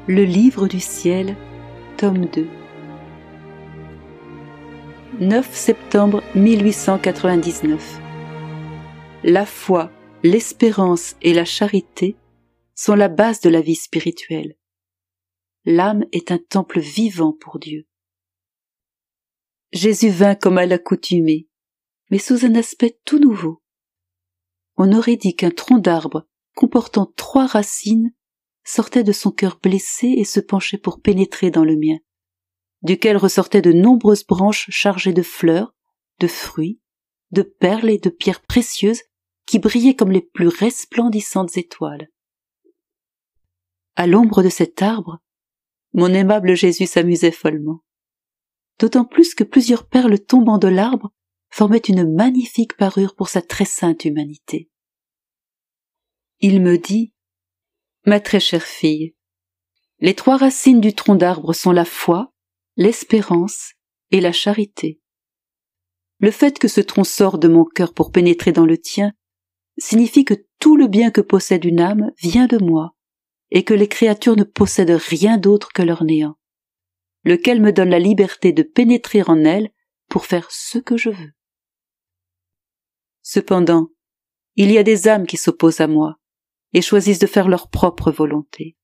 Le livre du ciel, tome 2. 9 septembre 1899. La foi, l'espérance et la charité sont la base de la vie spirituelle. L'âme est un temple vivant pour Dieu. Jésus vint comme à l'accoutumée, mais sous un aspect tout nouveau. On aurait dit qu'un tronc d'arbre comportant 3 racines sortait de son cœur blessé et se penchait pour pénétrer dans le mien, duquel ressortaient de nombreuses branches chargées de fleurs, de fruits, de perles et de pierres précieuses qui brillaient comme les plus resplendissantes étoiles. À l'ombre de cet arbre, mon aimable Jésus s'amusait follement, d'autant plus que plusieurs perles tombant de l'arbre formaient une magnifique parure pour sa très sainte humanité. Il me dit: ma très chère fille, les 3 racines du tronc d'arbre sont la foi, l'espérance et la charité. Le fait que ce tronc sorte de mon cœur pour pénétrer dans le tien signifie que tout le bien que possède une âme vient de moi et que les créatures ne possèdent rien d'autre que leur néant, lequel me donne la liberté de pénétrer en elles pour faire ce que je veux. Cependant, il y a des âmes qui s'opposent à moi et choisissent de faire leur propre volonté.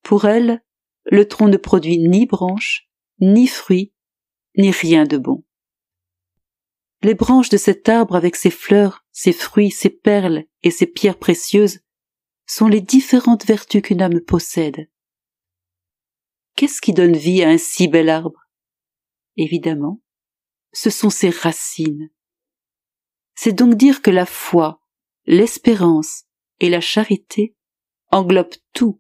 Pour elles, le tronc ne produit ni branches, ni fruits, ni rien de bon. Les branches de cet arbre avec ses fleurs, ses fruits, ses perles et ses pierres précieuses sont les différentes vertus qu'une âme possède. Qu'est-ce qui donne vie à un si bel arbre? Évidemment, ce sont ses racines. C'est donc dire que la foi, l'espérance et la charité englobent tout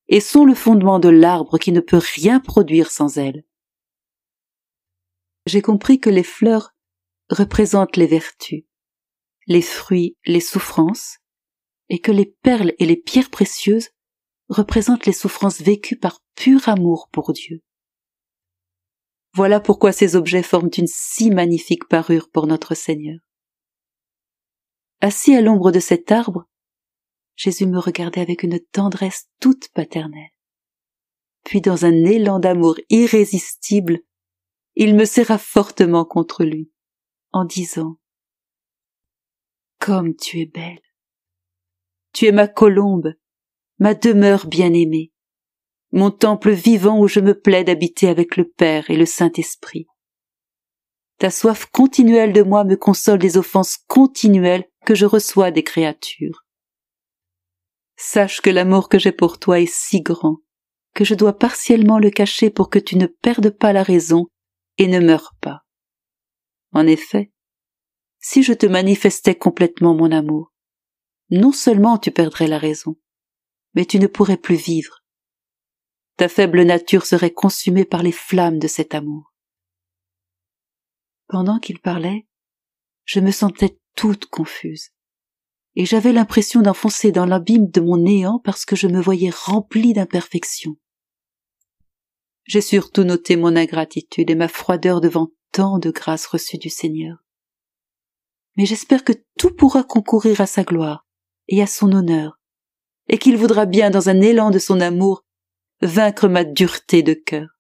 et sont le fondement de l'arbre qui ne peut rien produire sans elles. J'ai compris que les fleurs représentent les vertus, les fruits les souffrances, et que les perles et les pierres précieuses représentent les souffrances vécues par pur amour pour Dieu. Voilà pourquoi ces objets forment une si magnifique parure pour notre Seigneur. Assis à l'ombre de cet arbre, Jésus me regardait avec une tendresse toute paternelle. Puis dans un élan d'amour irrésistible, il me serra fortement contre lui, en disant: comme tu es belle! Tu es ma colombe, ma demeure bien-aimée, mon temple vivant où je me plais d'habiter avec le Père et le Saint-Esprit. Ta soif continuelle de moi me console des offenses continuelles que je reçois des créatures. Sache que l'amour que j'ai pour toi est si grand que je dois partiellement le cacher pour que tu ne perdes pas la raison et ne meures pas. En effet, si je te manifestais complètement mon amour, non seulement tu perdrais la raison, mais tu ne pourrais plus vivre. Ta faible nature serait consumée par les flammes de cet amour. Pendant qu'il parlait, je me sentais toute confuse, et j'avais l'impression d'enfoncer dans l'abîme de mon néant parce que je me voyais remplie d'imperfections. J'ai surtout noté mon ingratitude et ma froideur devant tant de grâces reçues du Seigneur. Mais j'espère que tout pourra concourir à sa gloire et à son honneur, et qu'il voudra bien, dans un élan de son amour, vaincre ma dureté de cœur.